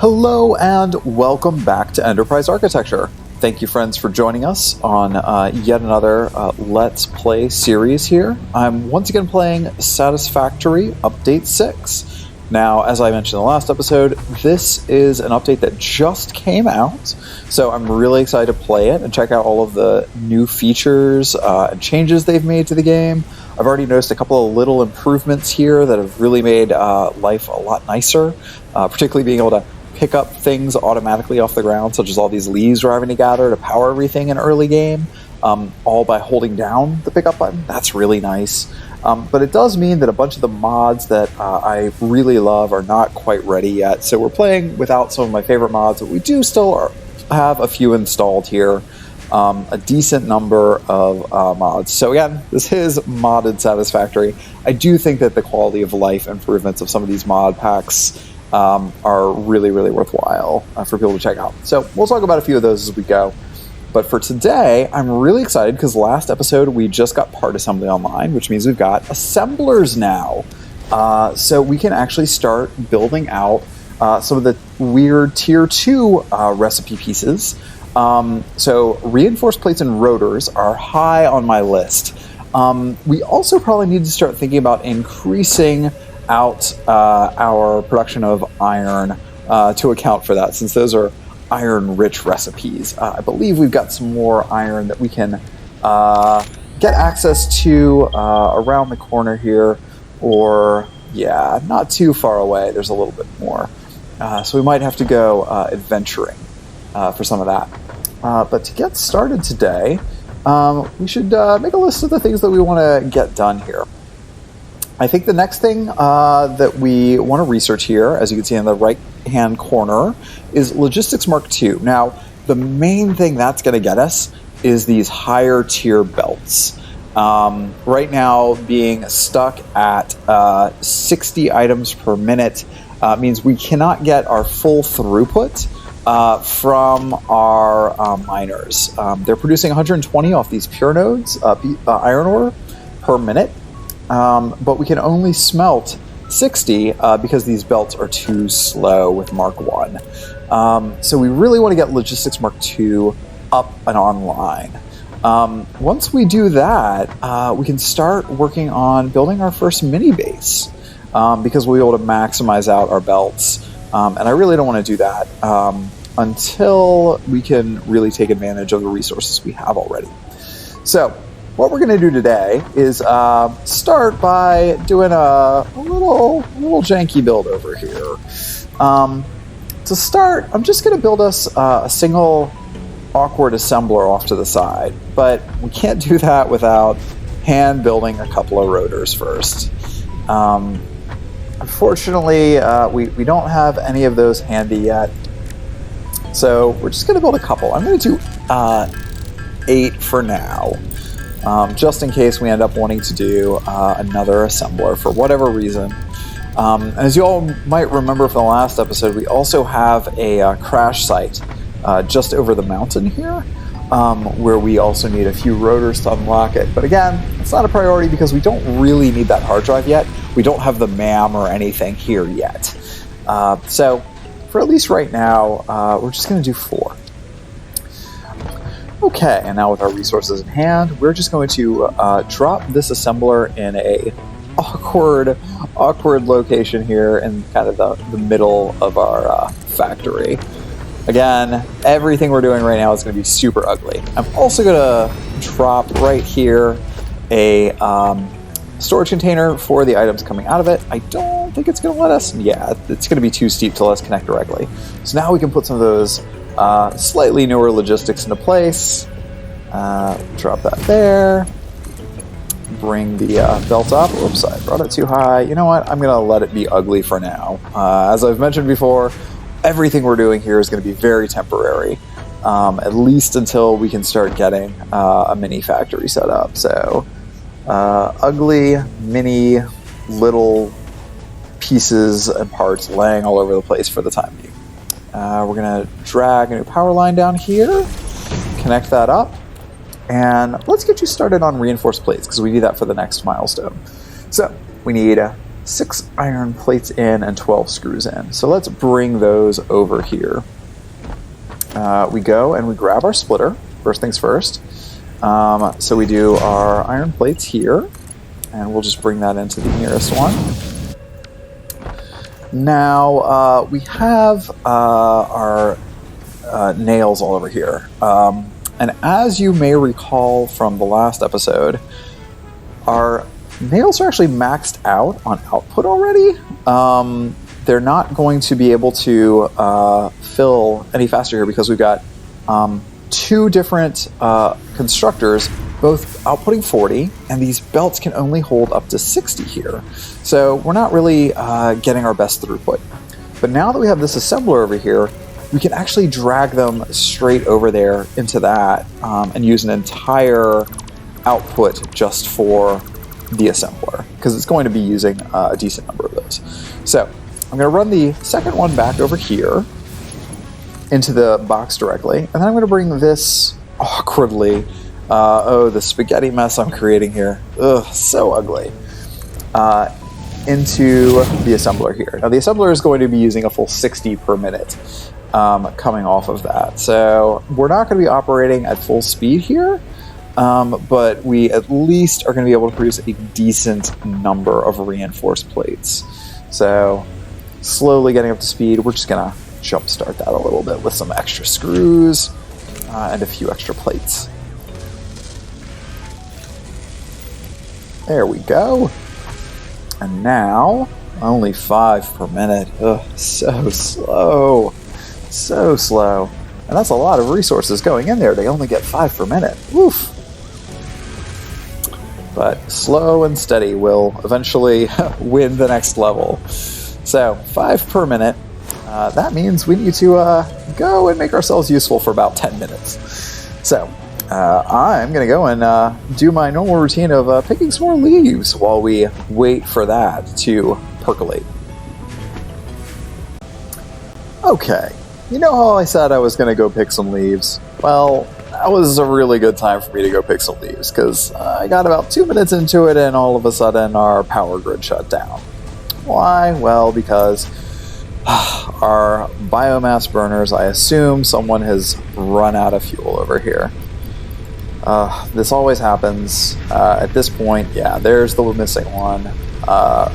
Hello and welcome back to Enterprise Architecture. Thank you, friends, for joining us on yet another Let's Play series here. I'm once again playing Satisfactory Update 6. Now, as I mentioned in the last episode, this is an update that just came out, so I'm really excited to play it and check out all of the new features and changes they've made to the game. I've already noticed a couple of little improvements here that have really made life a lot nicer, particularly being able to pick up things automatically off the ground, such as all these leaves we're having to gather to power everything in early game, all by holding down the pickup button. That's really nice. But it does mean that a bunch of the mods that I really love are not quite ready yet. So we're playing without some of my favorite mods, but we do still have a few installed here. A decent number of mods. So again, this is modded Satisfactory. I do think that the quality of life improvements of some of these mod packs are really, really worthwhile for people to check out. So we'll talk about a few of those as we go. But for today, I'm really excited because last episode we just got part assembly online, which means we've got assemblers now. So we can actually start building out some of the weird tier 2 recipe pieces. So reinforced plates and rotors are high on my list. We also probably need to start thinking about increasing out our production of iron to account for that, since those are iron-rich recipes. I believe we've got some more iron that we can get access to around the corner here, or, yeah, not too far away. There's a little bit more. So we might have to go adventuring for some of that. But to get started today, we should make a list of the things that we want to get done here. I think the next thing that we want to research here, as you can see in the right-hand corner, is Logistics Mark II. Now, the main thing that's going to get us is these higher tier belts. Right now, being stuck at 60 items per minute means we cannot get our full throughput from our miners. They're producing 120 off these pure nodes, iron ore, per minute. But we can only smelt 60 because these belts are too slow with Mark 1. So we really want to get Logistics Mark II up and online. Once we do that, we can start working on building our first mini base because we'll be able to maximize out our belts. And I really don't want to do that until we can really take advantage of the resources we have already. So what we're going to do today is start by doing a little janky build over here. To start, I'm just going to build us a single awkward assembler off to the side, but we can't do that without hand building a couple of rotors first. Unfortunately, we don't have any of those handy yet, so we're just going to build a couple. I'm going to do 8 for now. Just in case we end up wanting to do another assembler for whatever reason. As you all might remember from the last episode, we also have a crash site just over the mountain here, where we also need a few rotors to unlock it. But again, it's not a priority because we don't really need that hard drive yet. We don't have the MAM or anything here yet. So for at least right now, we're just going to do 4. Okay, and now with our resources in hand, we're just going to drop this assembler in a awkward location here in kind of the middle of our factory. Again, everything we're doing right now is going to be super ugly. I'm also going to drop right here a storage container for the items coming out of it. I don't think it's going to let us. Yeah, it's going to be too steep to let us connect directly. So now we can put some of those slightly newer logistics into place. Drop that there. Bring the belt up. Oops, I brought it too high. You know what? I'm going to let it be ugly for now. As I've mentioned before, everything we're doing here is going to be very temporary, at least until we can start getting a mini factory set up. So, ugly, mini, little pieces and parts laying all over the place for the time being. We're going to drag a new power line down here, connect that up, and let's get you started on reinforced plates because we need that for the next milestone. So we need 6 iron plates in and 12 screws in. So let's bring those over here. We go and we grab our splitter, first things first. So we do our iron plates here, and we'll just bring that into the nearest one. Now, we have our nails all over here. And as you may recall from the last episode, our nails are actually maxed out on output already. They're not going to be able to fill any faster here because we've got 2 different constructors, both outputting 40, and these belts can only hold up to 60 here. So we're not really getting our best throughput. But now that we have this assembler over here, we can actually drag them straight over there into that and use an entire output just for the assembler, because it's going to be using a decent number of those. So I'm going to run the second one back over here into the box directly, and then I'm going to bring this awkwardly, the spaghetti mess I'm creating here, so ugly, into the assembler here. Now the assembler is going to be using a full 60 per minute coming off of that. So we're not going to be operating at full speed here, but we at least are going to be able to produce a decent number of reinforced plates. So slowly getting up to speed, we're just going to jumpstart that a little bit with some extra screws and a few extra plates. There we go. And now, only 5 per minute. Ugh, so slow. So slow. And that's a lot of resources going in there. They only get 5 per minute. Oof. But slow and steady will eventually win the next level. So, 5 per minute. That means we need to go and make ourselves useful for about 10 minutes. So, I'm going to go and do my normal routine of picking some more leaves while we wait for that to percolate. Okay. You know how I said I was going to go pick some leaves? Well, that was a really good time for me to go pick some leaves, because I got about 2 minutes into it and all of a sudden our power grid shut down. Why? Well, because our biomass burners, I assume someone has run out of fuel over here. This always happens. At this point, yeah, there's the missing one.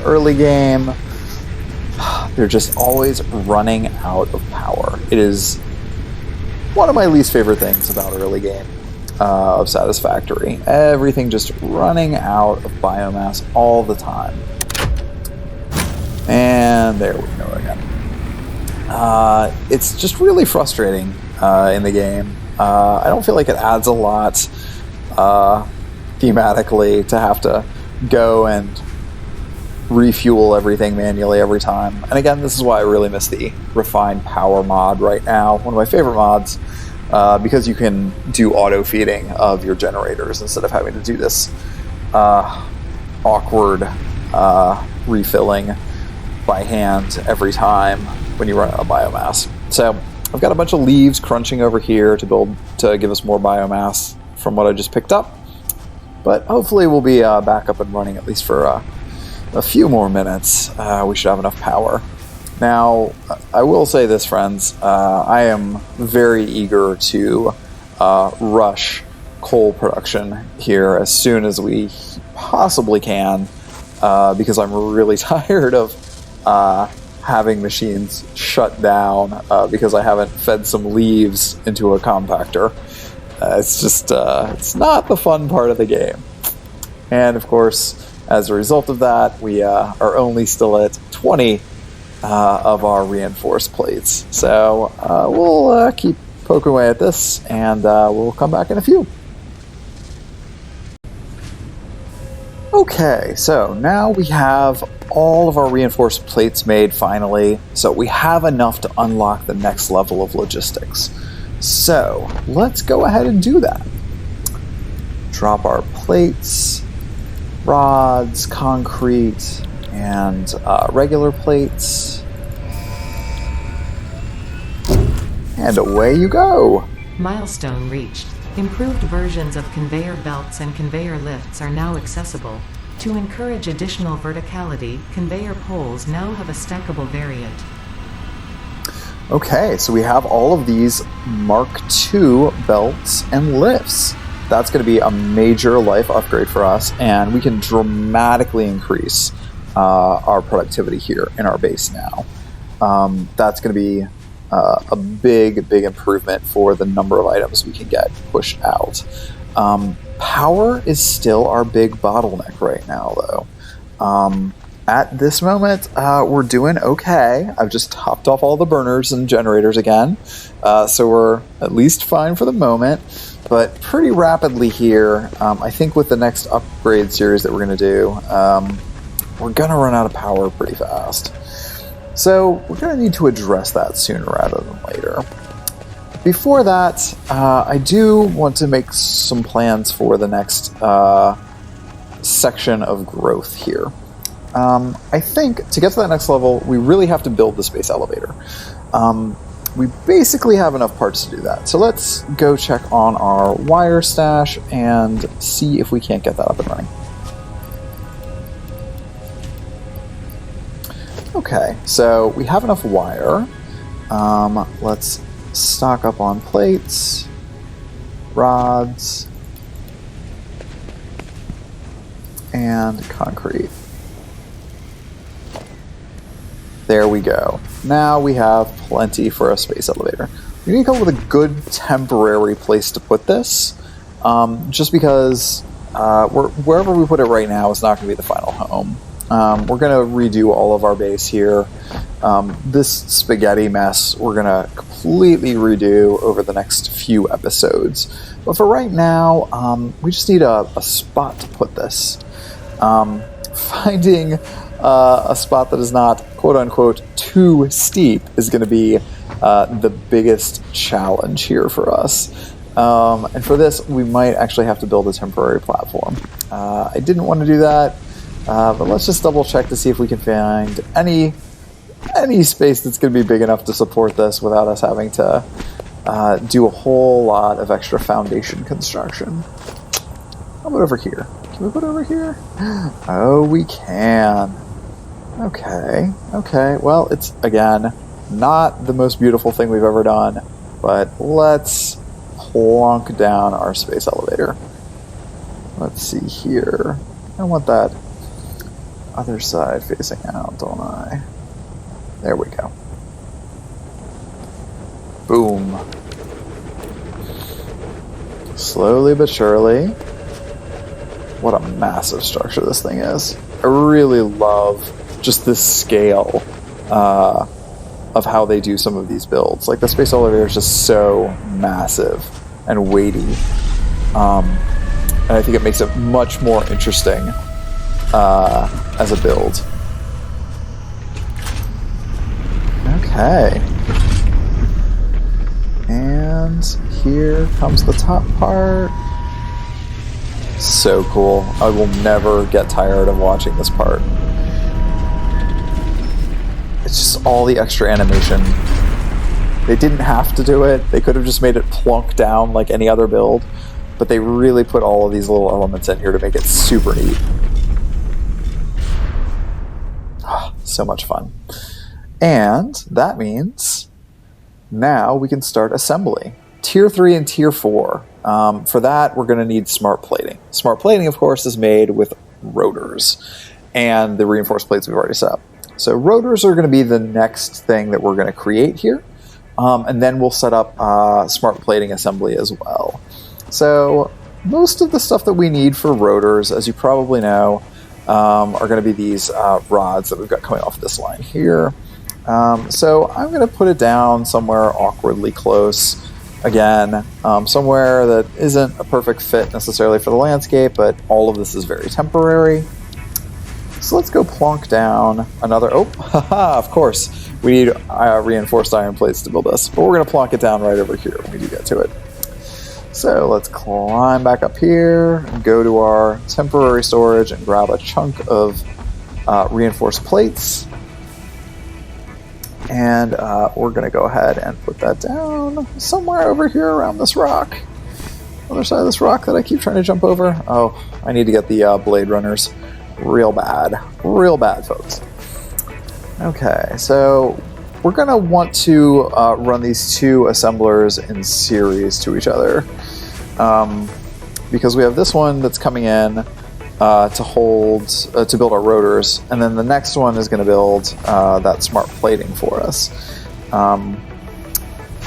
Early game, they're just always running out of power. It is one of my least favorite things about early game of Satisfactory. Everything just running out of biomass all the time. And there we go again. It's just really frustrating in the game. I don't feel like it adds a lot thematically to have to go and refuel everything manually every time. And again, this is why I really miss the refined power mod right now. One of my favorite mods, because you can do auto feeding of your generators instead of having to do this awkward refilling by hand every time when you run out of biomass. So I've got a bunch of leaves crunching over here to give us more biomass from what I just picked up. But hopefully we'll be back up and running at least for a few more minutes. We should have enough power. Now, I will say this, friends. I am very eager to rush coal production here as soon as we possibly can, because I'm really tired of having machines shut down because I haven't fed some leaves into a compactor. It's just, it's not the fun part of the game. And of course, as a result of that, we are only still at 20 of our reinforced plates. So we'll keep poking away at this, and we'll come back in a few. Okay, so now we have all of our reinforced plates made finally, so we have enough to unlock the next level of logistics. So let's go ahead and do that. Drop our plates, rods, concrete, and regular plates. And away you go! Milestone reached. Improved versions of conveyor belts and conveyor lifts are now accessible. To encourage additional verticality, conveyor poles now have a stackable variant. Okay, so we have all of these Mark II belts and lifts. That's going to be a major life upgrade for us, and we can dramatically increase our productivity here in our base now. That's going to be a big improvement for the number of items we can get pushed out. Power is still our big bottleneck right now, though. At this moment, we're doing okay. I've just topped off all the burners and generators again, so we're at least fine for the moment. But pretty rapidly here, I think with the next upgrade series that we're going to do, we're going to run out of power pretty fast. So we're going to need to address that sooner rather than later. Before that, I do want to make some plans for the next section of growth here. I think to get to that next level, we really have to build the space elevator. We basically have enough parts to do that. So let's go check on our wire stash and see if we can't get that up and running. Okay, so we have enough wire. Let's stock up on plates, rods, and concrete. There we go. Now we have plenty for a space elevator. We need to come up with a good temporary place to put this, just because wherever we put it right now is not going to be the final home. We're going to redo all of our base here. This spaghetti mess we're going to completely redo over the next few episodes. But for right now, we just need a spot to put this. Finding a spot that is not quote-unquote too steep is going to be the biggest challenge here for us. And for this, we might actually have to build a temporary platform. I didn't want to do that, but let's just double check to see if we can find any space that's going to be big enough to support this without us having to do a whole lot of extra foundation construction. How about over here? Can we put it over here? Oh, we can. Okay. Well, it's, again, not the most beautiful thing we've ever done, but let's plonk down our space elevator. Let's see here. I want that other side facing out, don't I? There we go. Boom. Slowly but surely. What a massive structure this thing is. I really love just the scale of how they do some of these builds. Like, the space elevator is just so massive and weighty. And I think it makes it much more interesting as a build. Okay. And here comes the top part. So cool. I will never get tired of watching this part. It's just all the extra animation. They didn't have to do it. They could have just made it plunk down like any other build, but they really put all of these little elements in here to make it super neat. Oh, so much fun. And that means now we can start assembly. Tier 3 and Tier 4. For that, we're going to need smart plating. Smart plating, of course, is made with rotors and the reinforced plates we've already set up. So rotors are going to be the next thing that we're going to create here. And then we'll set up smart plating assembly as well. So most of the stuff that we need for rotors, as you probably know, are going to be these rods that we've got coming off this line here. So I'm going to put it down somewhere awkwardly close. Again, somewhere that isn't a perfect fit necessarily for the landscape, but all of this is very temporary. So let's go plonk down another... Oh, haha, of course. We need reinforced iron plates to build this, but we're going to plonk it down right over here when we do get to it. So let's climb back up here, and go to our temporary storage and grab a chunk of reinforced plates. And we're going to go ahead and put that down somewhere over here around this rock. Other side of this rock that I keep trying to jump over. Oh, I need to get the Blade Runners. real bad. Real bad, folks. Okay, so we're going to want to run these two assemblers in series to each other. Because we have this one that's coming in to build our rotors, and then the next one is going to build that smart plating for us.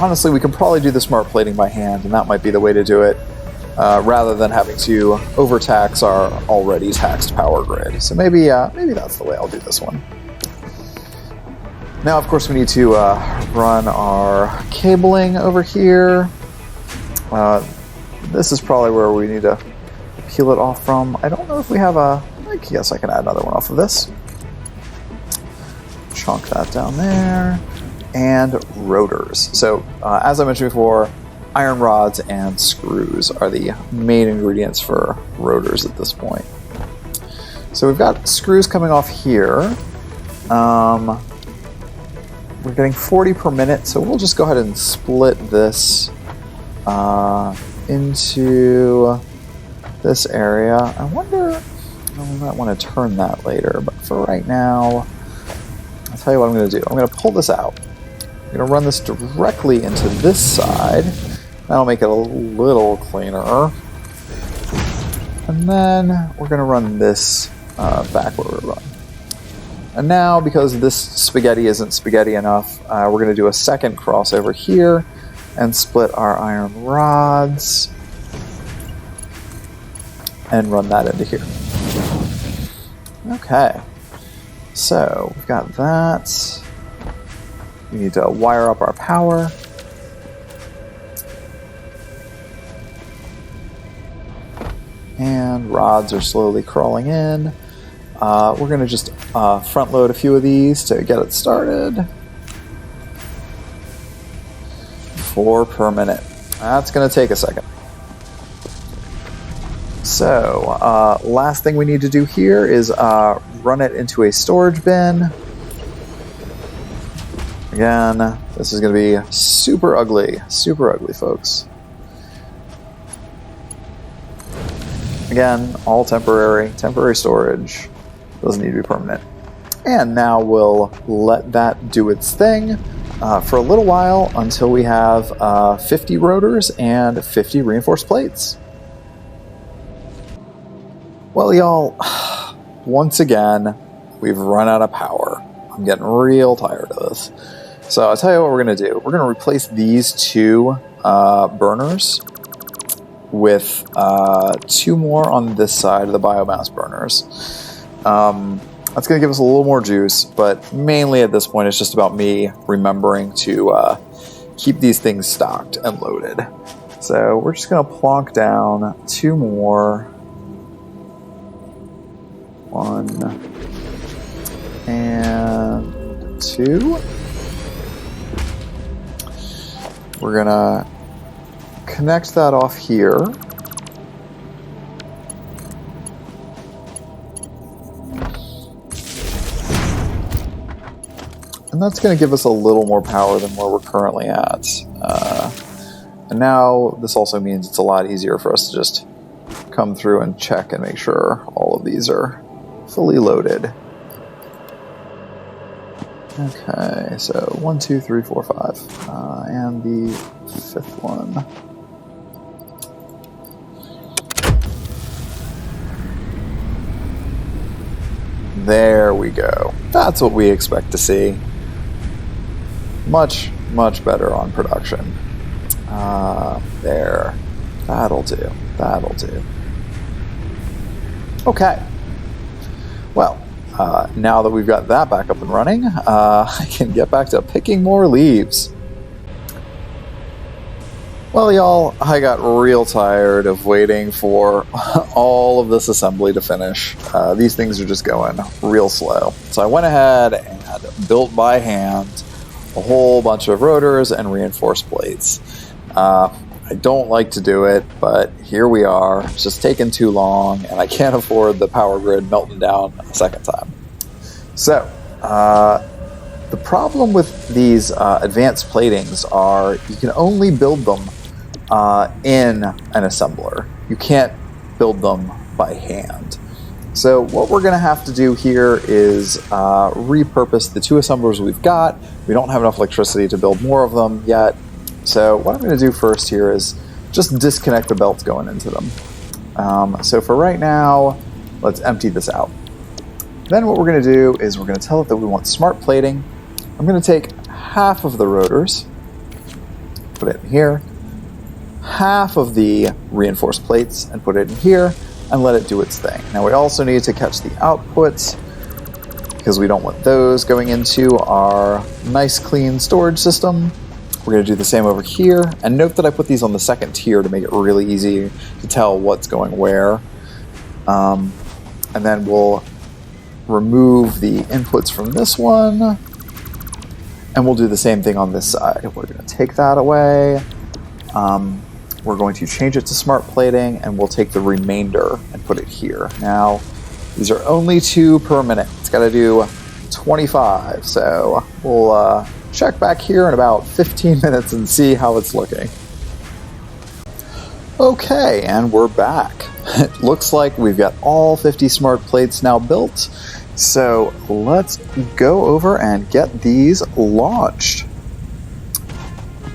Honestly, we can probably do the smart plating by hand, and that might be the way to do it, rather than having to overtax our already taxed power grid. So maybe that's the way I'll do this one. Now, of course, we need to run our cabling over here. This is probably where we need to peel it off from. I don't know if we have I guess I can add another one off of this. Chunk that down there. And rotors. So, as I mentioned before, iron rods and screws are the main ingredients for rotors at this point. So we've got screws coming off here. We're getting 40 per minute, so we'll just go ahead and split this into this area. I wonder, we might want to turn that later, but for right now, I'll tell you what I'm going to do. I'm going to pull this out. I'm going to run this directly into this side. That'll make it a little cleaner. And then we're going to run this back where we run. And now, because this spaghetti isn't spaghetti enough, we're going to do a second crossover here and split our iron rods and run that into here. Okay, so we've got that. We need to wire up our power. And rods are slowly crawling in. We're going to just front load a few of these to get it started. 4 per minute. That's going to take a second. So, last thing we need to do here is run it into a storage bin. Again, this is going to be super ugly, folks. Again, all temporary storage. Doesn't need to be permanent. And now we'll let that do its thing for a little while until we have 50 rotors and 50 reinforced plates. Well, y'all, once again, we've run out of power. I'm getting real tired of this. So I'll tell you what we're going to do. We're going to replace these two burners with 2 more on this side of the biomass burners. That's going to give us a little more juice, but mainly at this point it's just about me remembering to keep these things stocked and loaded. So we're just going to plonk down 2 more. 1 and 2. We're going to connect that off here. And that's going to give us a little more power than where we're currently at. And now this also means it's a lot easier for us to just come through and check and make sure all of these are fully loaded. Okay, so 1, 2, 3, 4, 5. And the 5th one. There we go. That's what we expect to see. Much, much better on production. There. That'll do. That'll do. Okay. Well, now that we've got that back up and running, I can get back to picking more leaves. Well, y'all, I got real tired of waiting for all of this assembly to finish. These things are just going real slow. So I went ahead and built by hand a whole bunch of rotors and reinforced plates. I don't like to do it, but here we are. It's just taking too long, and I can't afford the power grid melting down a second time. So, the problem with these advanced platings are you can only build them in an assembler. You can't build them by hand. So what we're going to have to do here is repurpose the two assemblers we've got. We don't have enough electricity to build more of them yet. So what I'm going to do first here is just disconnect the belts going into them. So for right now, let's empty this out. Then what we're going to do is we're going to tell it that we want smart plating. I'm going to take half of the rotors, put it in here, half of the reinforced plates and put it in here, and let it do its thing. Now we also need to catch the outputs because we don't want those going into our nice clean storage system. We're going to do the same over here, and note that I put these on the second tier to make it really easy to tell what's going where. And then we'll remove the inputs from this one, and we'll do the same thing on this side. We're going to take that away. We're going to change it to smart plating, and we'll take the remainder and put it here. Now, these are only 2 per minute. It's got to do 25, so we'll check back here in about 15 minutes and see how it's looking. Okay, and we're back. It looks like we've got all 50 smart plates now built, so let's go over and get these launched.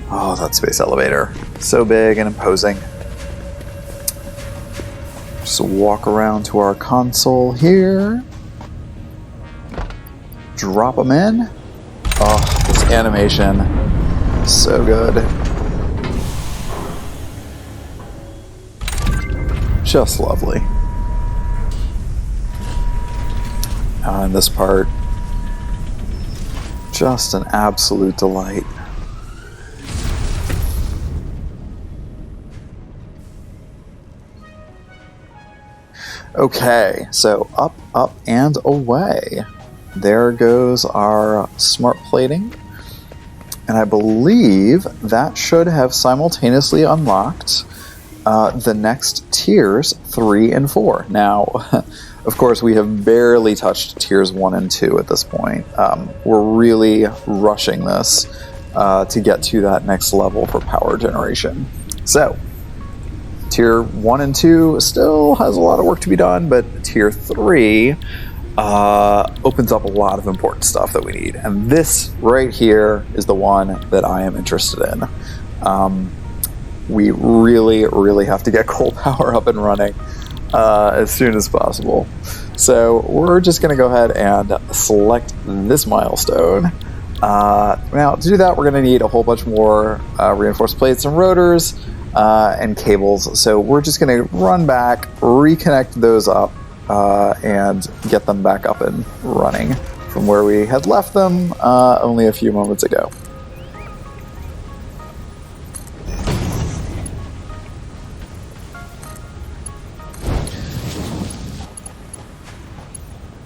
Oh, that space elevator. So big and imposing. Just walk around to our console here. Drop them in. Oh, this animation. So good. Just lovely. And this part, just an absolute delight. Okay, so up, up, and away. There goes our smart plating. And I believe that should have simultaneously unlocked the next tiers 3 and 4. Now, of course, we have barely touched tiers 1 and 2 at this point. We're really rushing this to get to that next level for power generation. So, Tier 1 and 2 still has a lot of work to be done, but Tier 3 opens up a lot of important stuff that we need. And this right here is the one that I am interested in. We really, really have to get coal power up and running as soon as possible. So we're just going to go ahead and select this milestone. Now, to do that, we're going to need a whole bunch more reinforced plates and rotors, and cables. So we're just going to run back, reconnect those up, and get them back up and running from where we had left them only a few moments ago.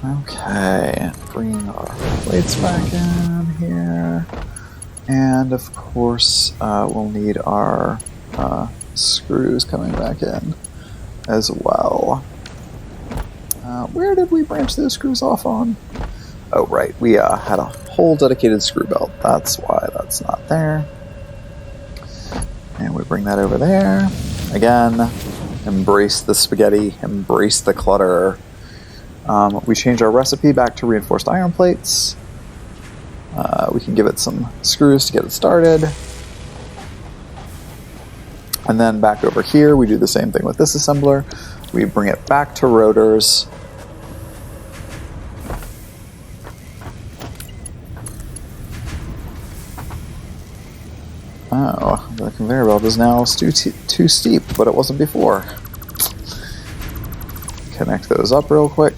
Okay, bringing our plates back in here. And of course, we'll need our screws coming back in as well. Where did we branch those screws off on? Oh, right, we had a whole dedicated screw belt. That's why that's not there. And we bring that over there. Again, embrace the spaghetti, embrace the clutter. We change our recipe back to reinforced iron plates. We can give it some screws to get it started. And then back over here, we do the same thing with this assembler. We bring it back to rotors. Oh, the conveyor belt is now too steep, but it wasn't before. Connect those up real quick.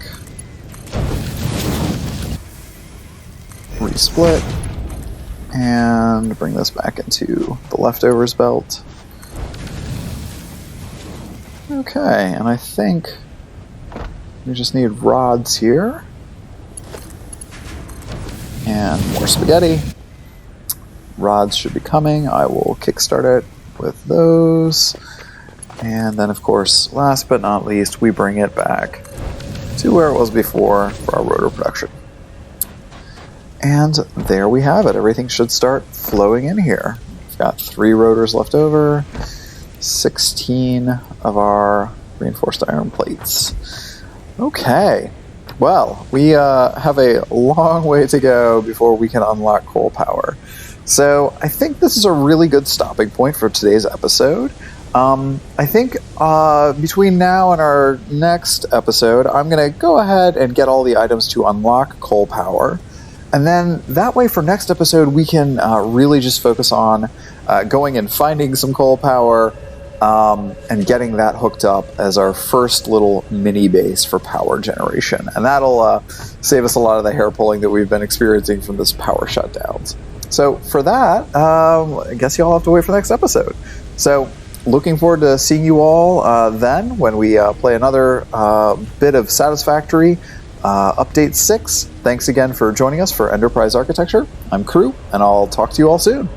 Resplit. And bring this back into the leftovers belt. Okay, and I think we just need rods here. And more spaghetti. Rods should be coming. I will kickstart it with those. And then, of course, last but not least, we bring it back to where it was before for our rotor production. And there we have it. Everything should start flowing in here. We've got 3 rotors left over, 16 of our reinforced iron plates. Okay. Well, we have a long way to go before we can unlock coal power. So I think this is a really good stopping point for today's episode. I think between now and our next episode, I'm going to go ahead and get all the items to unlock coal power. And then that way for next episode, we can really just focus on going and finding some coal power and getting that hooked up as our first little mini base for power generation. And that'll save us a lot of the hair pulling that we've been experiencing from this power shutdowns. So for that, I guess you all have to wait for the next episode. So looking forward to seeing you all then when we play another bit of Satisfactory Update 6. Thanks again for joining us for Enterprise Architecture. I'm Crew, and I'll talk to you all soon.